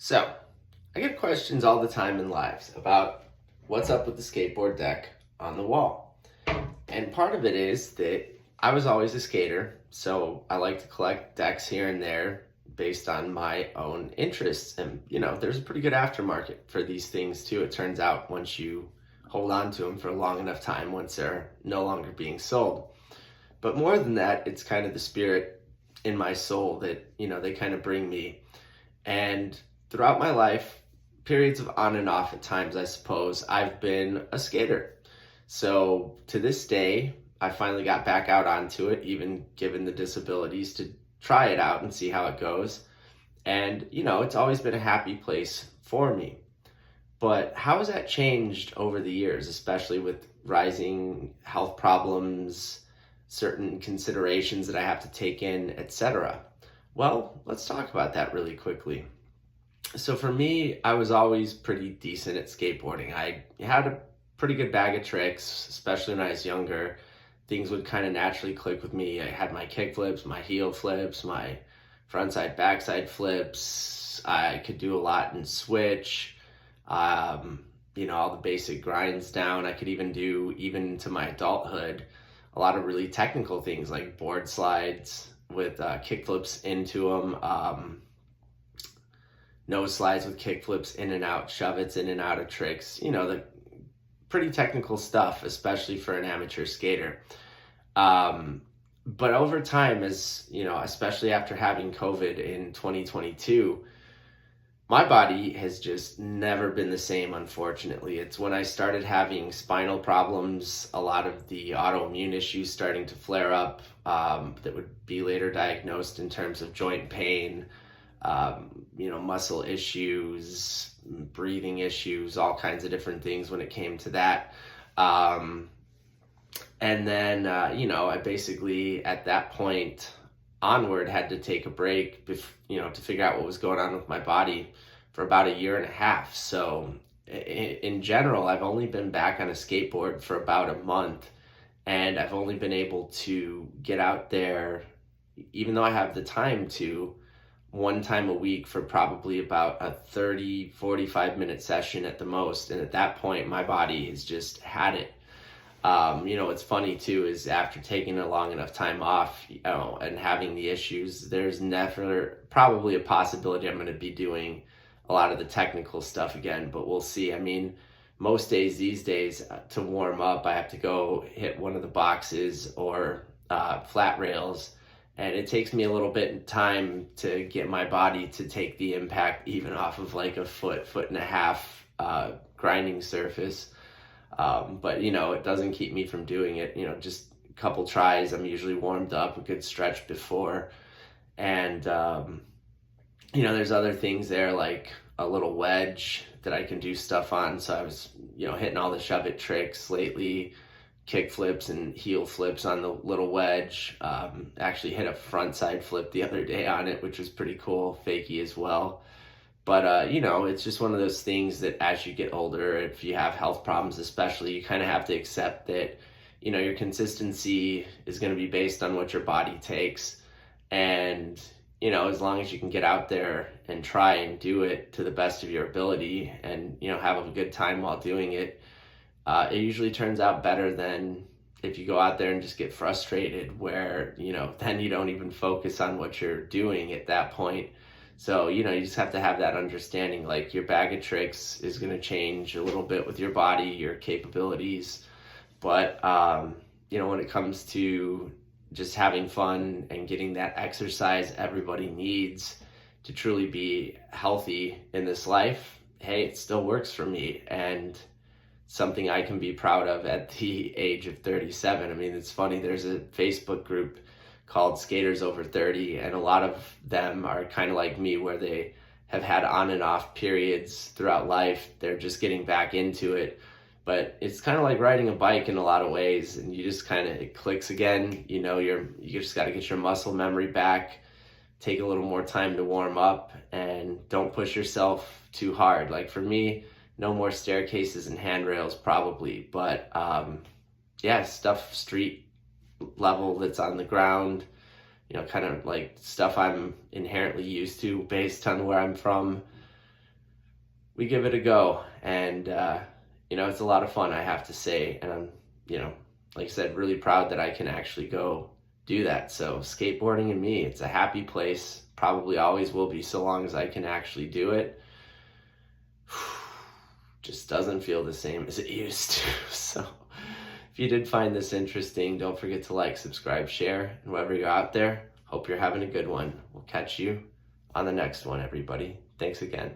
So, I get questions all the time in lives about what's up with the skateboard deck on the wall. And part of it is that I was always a skater, so I like to collect decks here and there based on my own interests. And, there's a pretty good aftermarket for these things too, it turns out, once you hold on to them for a long enough time, once they're no longer being sold. But more than that, it's kind of the spirit in my soul that, they kind of bring me. And throughout my life, periods of on and off at times, I suppose, I've been a skater. So to this day, I finally got back out onto it, even given the disabilities, to try it out and see how it goes. And, it's always been a happy place for me. But how has that changed over the years, especially with rising health problems, certain considerations that I have to take in, etc.? Well, let's talk about that really quickly. So for me, I was always pretty decent at skateboarding. I had a pretty good bag of tricks, especially when I was younger. Things would kind of naturally click with me. I had my kick flips, my heel flips, my frontside, backside flips. I could do a lot in switch. All the basic grinds down. I could even do, even to my adulthood, a lot of really technical things like board slides with kick flips into them. Nose slides with kick flips in and out, shove-its in and out of tricks, the pretty technical stuff, especially for an amateur skater. But over time, especially after having COVID in 2022, my body has just never been the same, unfortunately. It's when I started having spinal problems, a lot of the autoimmune issues starting to flare up, that would be later diagnosed in terms of joint pain, muscle issues, breathing issues, all kinds of different things when it came to that. And then, I basically, at that point onward, had to take a break, to figure out what was going on with my body for about a year and a half. So in general, I've only been back on a skateboard for about a month, and I've only been able to get out there, even though I have the time to, one time a week for probably about a 45-minute session at the most. And at that point, my body has just had it. What's funny too is after taking a long enough time off, and having the issues, there's never probably a possibility I'm going to be doing a lot of the technical stuff again, but we'll see. I mean, most days these days, to warm up, I have to go hit one of the boxes or flat rails, and it takes me a little bit of time to get my body to take the impact even off of like a foot and a half grinding surface. But it doesn't keep me from doing it. Just a couple tries, I'm usually warmed up, a good stretch before. And, there's other things there, like a little wedge that I can do stuff on. So I was, hitting all the shove-it tricks lately, kick flips and heel flips on the little wedge. Actually hit a front side flip the other day on it, which was pretty cool, fakie as well. But, it's just one of those things that as you get older, if you have health problems especially, you kind of have to accept that, your consistency is going to be based on what your body takes. And, as long as you can get out there and try and do it to the best of your ability and, have a good time while doing it, it usually turns out better than if you go out there and just get frustrated where, then you don't even focus on what you're doing at that point. So, you just have to have that understanding, like your bag of tricks is going to change a little bit with your body, your capabilities. But, when it comes to just having fun and getting that exercise everybody needs to truly be healthy in this life, hey, it still works for me. And something I can be proud of at the age of 37. I mean, it's funny, there's a Facebook group called Skaters Over 30, and a lot of them are kind of like me, where they have had on and off periods throughout life. They're just getting back into it, but it's kind of like riding a bike in a lot of ways, and you just kind of, it clicks again. You just got to get your muscle memory back, take a little more time to warm up, and don't push yourself too hard. Like for me, no more staircases and handrails probably, but stuff street level that's on the ground, kind of like stuff I'm inherently used to based on where I'm from. we give it a go. And, it's a lot of fun, I have to say. And I'm, like I said, really proud that I can actually go do that. So skateboarding and me, it's a happy place. Probably always will be so long as I can actually do it. Just doesn't feel the same as it used to. So if you did find this interesting, don't forget to like, subscribe, share, and wherever you're out there, hope you're having a good one. We'll catch you on the next one, everybody. Thanks again.